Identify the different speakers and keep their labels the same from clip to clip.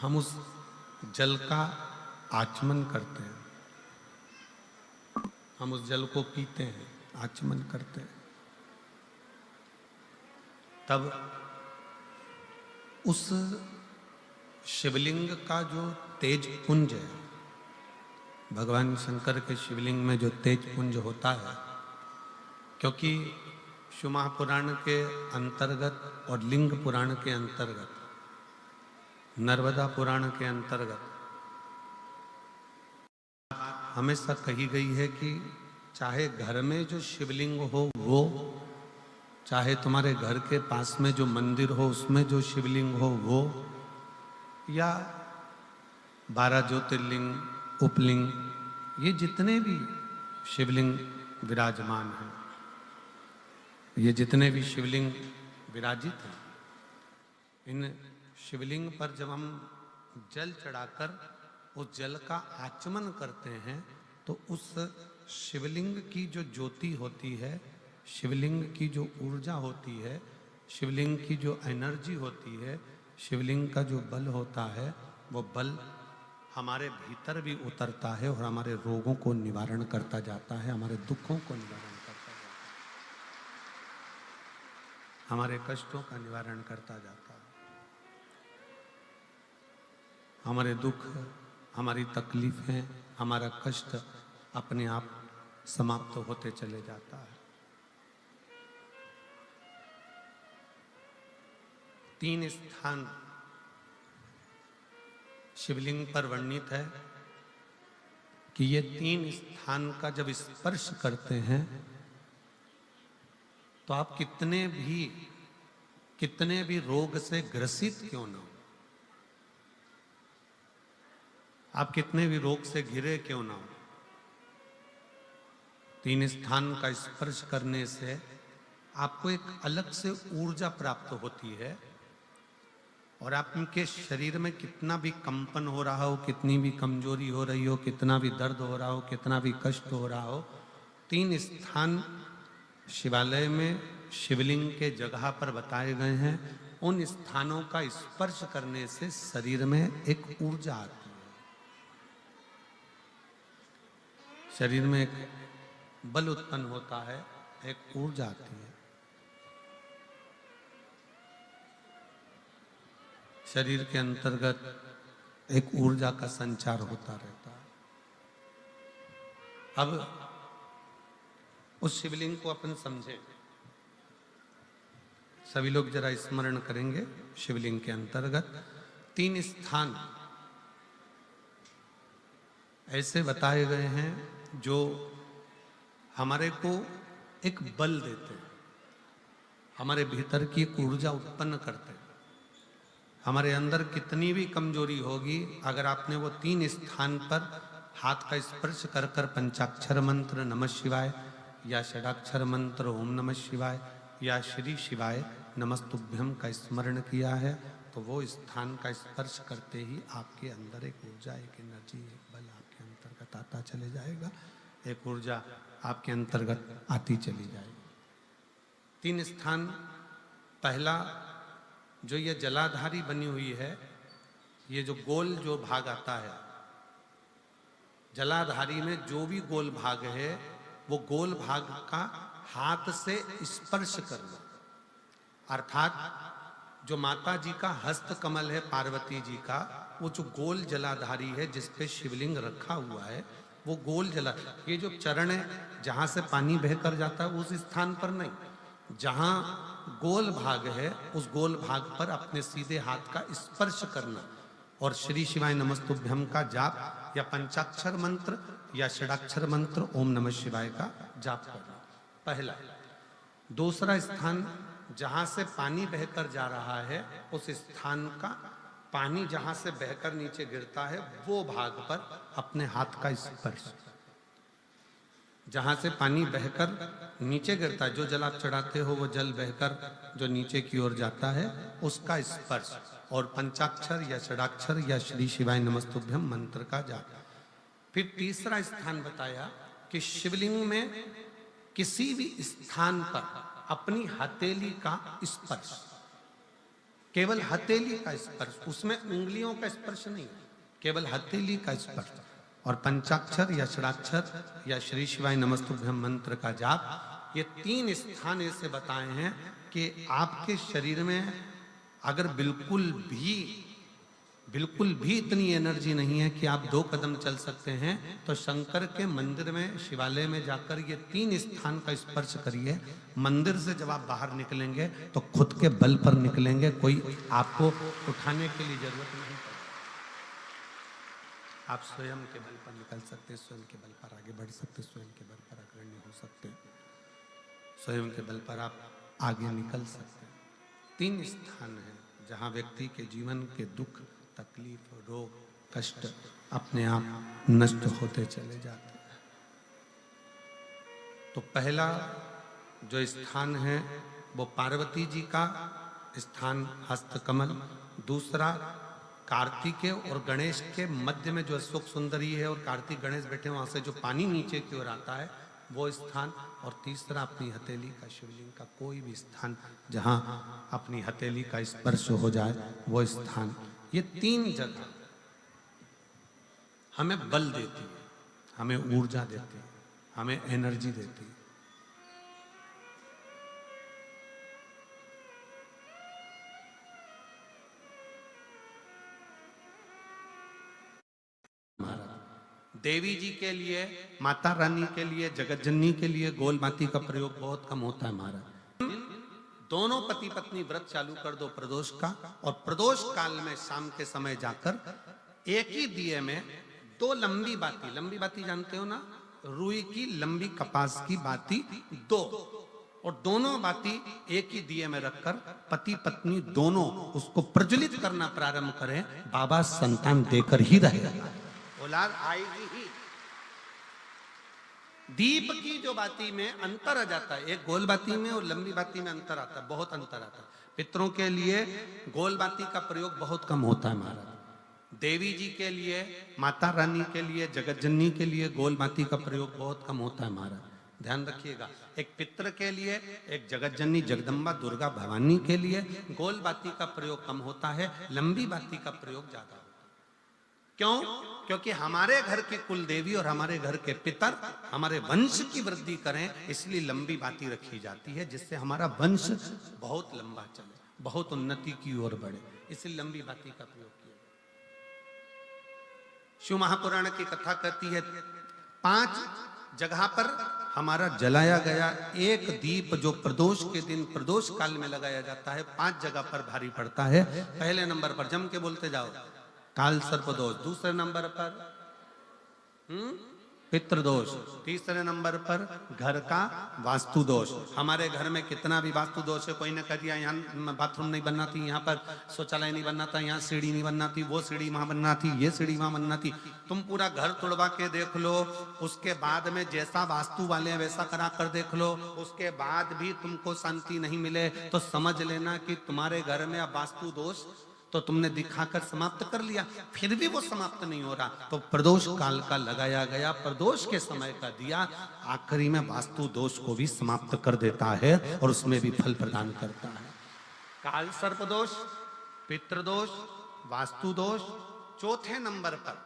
Speaker 1: हम उस जल का आचमन करते हैं, हम उस जल को पीते हैं, आचमन करते हैं, तब उस शिवलिंग का जो तेज पुंज है, भगवान शंकर के शिवलिंग में जो तेज पुंज होता है, क्योंकि शिव महापुराण के अंतर्गत और लिंग पुराण के अंतर्गत, नर्मदा पुराण के अंतर्गत हमेशा कही गई है कि चाहे घर में जो शिवलिंग हो वो, चाहे तुम्हारे घर के पास में जो मंदिर हो उसमें जो शिवलिंग हो वो, या 12 ज्योतिर्लिंग, उपलिंग, ये जितने भी शिवलिंग विराजमान हैं, ये जितने भी शिवलिंग विराजित हैं, इन शिवलिंग पर जब हम जल चढ़ाकर उस जल का आचमन करते हैं तो उस शिवलिंग की जो ज्योति होती है, शिवलिंग की जो ऊर्जा होती है, शिवलिंग की जो एनर्जी होती है, शिवलिंग का जो बल होता है, वो बल हमारे भीतर भी उतरता है और हमारे रोगों को निवारण करता जाता है, हमारे दुखों को निवारण करता जाता है, हमारे कष्टों का निवारण करता जाता है, हमारे दुख, हमारी तकलीफें, हमारा कष्ट अपने आप समाप्त होते चले जाता है। 3 स्थान शिवलिंग पर वर्णित है कि ये 3 स्थान का जब स्पर्श करते हैं तो आप कितने भी रोग से ग्रसित क्यों ना हो, आप कितने भी रोग से घिरे क्यों ना हो, 3 स्थान का स्पर्श करने से आपको एक अलग से ऊर्जा प्राप्त होती है और आपके शरीर में कितना भी कंपन हो रहा हो, कितनी भी कमजोरी हो रही हो, कितना भी दर्द हो रहा हो, कितना भी कष्ट हो रहा हो, 3 स्थान शिवालय में शिवलिंग के जगह पर बताए गए हैं, उन स्थानों का स्पर्श करने से शरीर में एक ऊर्जा आती है, शरीर में एक बल उत्पन्न होता है, एक ऊर्जा आती है, शरीर के अंतर्गत एक ऊर्जा का संचार होता रहता है। अब उस शिवलिंग को अपन समझे, सभी लोग जरा स्मरण करेंगे। शिवलिंग के अंतर्गत 3 स्थान ऐसे बताए गए हैं जो हमारे को एक बल देते हैं, हमारे भीतर की एक ऊर्जा उत्पन्न करते हैं। हमारे अंदर कितनी भी कमजोरी होगी, अगर आपने वो 3 स्थान पर हाथ का स्पर्श कर कर पंचाक्षर मंत्र नमः शिवाय या षडाक्षर मंत्र ओम नमः शिवाय या श्री शिवाय नमस्तुभ्यम का स्मरण किया है तो वो स्थान का स्पर्श करते ही आपके अंदर एक ऊर्जा, एक एनर्जी, एक बल आपके अंतर्गत आता चले जाएगा, एक ऊर्जा आपके अंतर्गत आती चली जाएगी। 3 स्थान, पहला जो ये जलाधारी बनी हुई है, ये जो गोल जो भाग आता है, जलाधारी में जो भी गोल भाग है वो गोल भाग का हाथ से स्पर्श करना, अर्थात जो माता जी का हस्त कमल है पार्वती जी का, वो जो गोल जलाधारी है जिस पे शिवलिंग रखा हुआ है, वो गोल जला, ये जो चरण है जहां से पानी बहकर जाता है उस स्थान पर नहीं, जहां गोल भाग है उस गोल भाग पर अपने सीधे हाथ का स्पर्श करना और श्री शिवाय नमस्तुभ्यम का जाप या पंचाक्षर मंत्र या षडाक्षर मंत्र ओम नमः शिवाय का जाप करना, पहला। दूसरा स्थान, जहां से पानी बहकर जा रहा है उस स्थान का पानी जहां से बहकर नीचे गिरता है वो भाग पर अपने हाथ का स्पर्श, जहां से पानी बहकर नीचे गिरता है, जो जल आप चढ़ाते हो वो जल बहकर जो नीचे की ओर जाता है उसका स्पर्श, और पंचाक्षर या षडाक्षर या श्री शिवाय नमस्तुभ्यम मंत्र का जाप। फिर तीसरा स्थान बताया कि शिवलिंग में किसी भी स्थान पर अपनी हथेली का स्पर्श, केवल हथेली का स्पर्श, उसमें उंगलियों का स्पर्श नहीं, केवल हथेली का स्पर्श। और पंचाक्षर या षडाक्षर या श्री शिवाय नमस्तुभ्यम मंत्र का जाप, ये 3 स्थान ऐसे बताए हैं कि आपके शरीर में अगर बिल्कुल भी इतनी एनर्जी नहीं है कि आप 2 कदम चल सकते हैं, तो शंकर के मंदिर में, शिवालय में जाकर ये 3 स्थान का स्पर्श करिए। मंदिर से जब आप बाहर निकलेंगे तो खुद के बल पर निकलेंगे, कोई आपको उठाने के लिए जरूरत नहीं पड़ेगी। आप स्वयं के बल पर निकल सकते हैं, स्वयं के बल पर आगे बढ़ सकते, स्वयं के बल पर अग्रणी हो सकते, स्वयं के बल पर आप आगे निकल सकते हैं। 3 स्थान हैं जहां व्यक्ति के जीवन के दुख, तकलीफ, रोग, कष्ट अपने आप नष्ट होते चले जाते हैं। तो पहला जो स्थान है वो पार्वती जी का स्थान हस्तकमल, दूसरा कार्तिकेय और गणेश के मध्य में जो अशोक सुंदरी है और कार्तिक गणेश बैठे वहां से जो पानी नीचे की ओर आता है वो स्थान, और तीसरा अपनी हथेली का, शिवलिंग का कोई भी स्थान जहां अपनी हथेली का स्पर्श हो जाए वो स्थान। ये 3 जगह हमें बल देती है, हमें ऊर्जा देती है, हमें एनर्जी देती है। देवी जी के लिए, माता रानी के लिए, जगत जननी के लिए गोलमाती का प्रयोग बहुत कम होता है महाराज। दोनों पति पत्नी व्रत चालू कर दो प्रदोष का, और प्रदोष काल में शाम के समय जाकर एक ही दिए में 2 लंबी बाती जानते हो ना, रुई की लंबी कपास की बाती 2, और दोनों बाती एक ही दिए में रखकर पति पत्नी दोनों उसको प्रज्वलित करना प्रारंभ करें। बाबा संतान देकर ही रहेगा, औलाद आएगी ही। दीप की जो बाती में अंतर आ जाता है, एक गोल बाती में और लंबी बाती में अंतर आता है, बहुत अंतर आता है। पितरों के लिए गोल बाती का प्रयोग बहुत कम होता है महाराज। देवी जी के लिए, माता रानी के लिए, जगत जननी के लिए गोल बाती का प्रयोग बहुत कम होता है महाराज। ध्यान रखिएगा, एक पितर के लिए, एक जगत जननी जगदम्बा दुर्गा भवानी के लिए गोल बाती का प्रयोग कम होता है, लंबी बाती का प्रयोग ज्यादा होता है। क्यों? क्योंकि हमारे घर की कुल देवी और हमारे घर के पितर हमारे वंश की वृद्धि करें, इसलिए लंबी बाती रखी जाती है, जिससे हमारा वंश बहुत लंबा चले, बहुत उन्नति की ओर बढ़े, इसलिए लंबी बाती का प्रयोग किया। शिव महापुराण की कथा कहती है 5 जगह पर हमारा जलाया गया एक दीप जो प्रदोष के दिन, प्रदोष काल में लगाया जाता है, 5 जगह पर भारी पड़ता है। पहले नंबर पर, जम के बोलते जाओ, काल सर्प दोष। दूसरे नंबर पर पितृदोष। तीसरे नंबर पर घर का वास्तु दोष। हमारे घर में कितना भी वास्तु दोष है, कोई ने कह दिया यहाँ बाथरूम नहीं बनना थी, यहाँ पर शौचालय नहीं बनना था, यहाँ सीढ़ी नहीं बनना थी, वो सीढ़ी वहां बनना थी, ये सीढ़ी वहां बनना थी। तुम पूरा घर तोड़वा के देख लो, उसके बाद में जैसा वास्तु वाले हैं वैसा करा कर देख लो, उसके बाद भी तुमको शांति नहीं मिले तो समझ लेना कि तुम्हारे घर में अब वास्तु दोष तो तुमने दिखाकर समाप्त कर लिया, फिर भी वो समाप्त नहीं हो रहा, तो प्रदोष काल का लगाया गया प्रदोष के समय का दिया आखिरी में वास्तु दोष को भी समाप्त कर देता है और उसमें भी फल प्रदान करता है। काल सर्प दोष, पितृदोष, वास्तु दोष। चौथे नंबर पर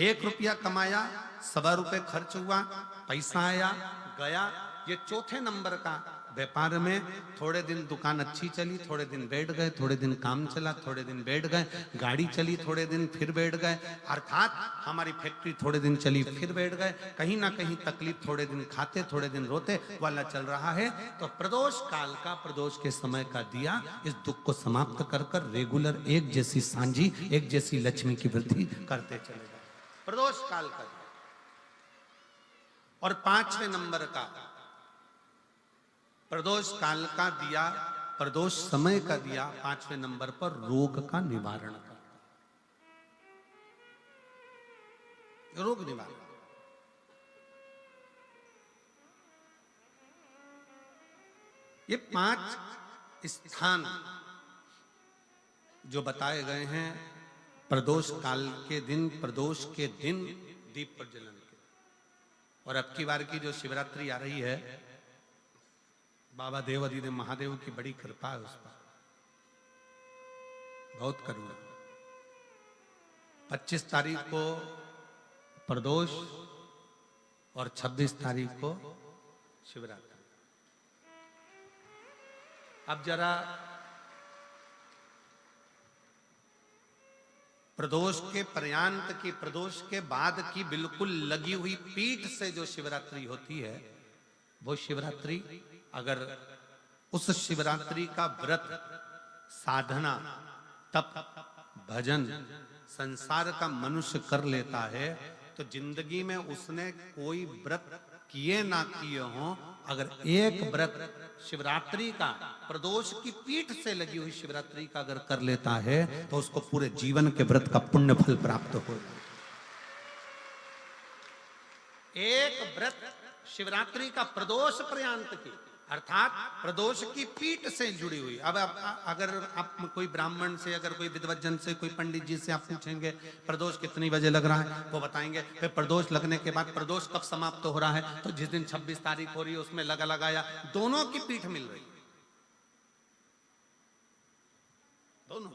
Speaker 1: 1 रुपया कमाया, 1.25 रुपये खर्च हुआ, पैसा आया गया। ये चौथे नंबर का व्यापार में थोड़े दिन दुकान अच्छी चली, थोड़े दिन बैठ गए, थोड़े दिन काम चला, थोड़े दिन बैठ गए, गाड़ी चली थोड़े दिन फिर बैठ गए, अर्थात हमारी फैक्ट्री थोड़े दिन चली फिर बैठ गए, कहीं ना कहीं तकलीफ, थोड़े दिन खाते थोड़े दिन रोते वाला चल रहा है। तो प्रदोष काल का, प्रदोष के समय का दिया इस दुख को समाप्त कर कर रेगुलर एक जैसी सांझी, एक जैसी लक्ष्मी की वृद्धि करते चले गए, प्रदोष काल का। और 5वें नंबर का प्रदोष काल का दिया, प्रदोष समय का दिया 5वें नंबर पर रोग का निवारण करता, रोग निवारण। ये 5 स्थान जो बताए गए हैं प्रदोष काल के दिन, प्रदोष के दिन दीप प्रज्वलन के। और अब की बार की जो शिवरात्रि आ रही है, बाबा देव अधिदेव महादेव की बड़ी कृपा है उस पर। बहुत करुणा। 25 तारीख को प्रदोष और 26 तारीख को शिवरात्रि। अब जरा प्रदोष के पर्यांत की, प्रदोष के बाद की बिल्कुल लगी हुई पीठ से जो शिवरात्रि होती है, वो शिवरात्रि अगर उस शिवरात्रि का व्रत, साधना, तप, भजन, संसार का मनुष्य कर लेता है तो जिंदगी में उसने कोई व्रत किए ना किए हो, अगर एक व्रत शिवरात्रि का, प्रदोष की पीठ से लगी हुई शिवरात्रि का अगर कर लेता है तो उसको पूरे जीवन के व्रत का पुण्य फल प्राप्त हो। एक व्रत शिवरात्रि का प्रदोष पर्यंत की, अर्थात प्रदोष की पीठ से जुड़ी हुई। अब अगर आप कोई ब्राह्मण से, अगर कोई विद्वज्जन से, कोई पंडित जी से आप पूछेंगे प्रदोष कितनी बजे लग रहा है, वो बताएंगे। फिर प्रदोष लगने के बाद प्रदोष कब समाप्त हो रहा है, तो जिस दिन 26 तारीख हो रही है उसमें लगाया, दोनों की पीठ मिल रही, दोनों।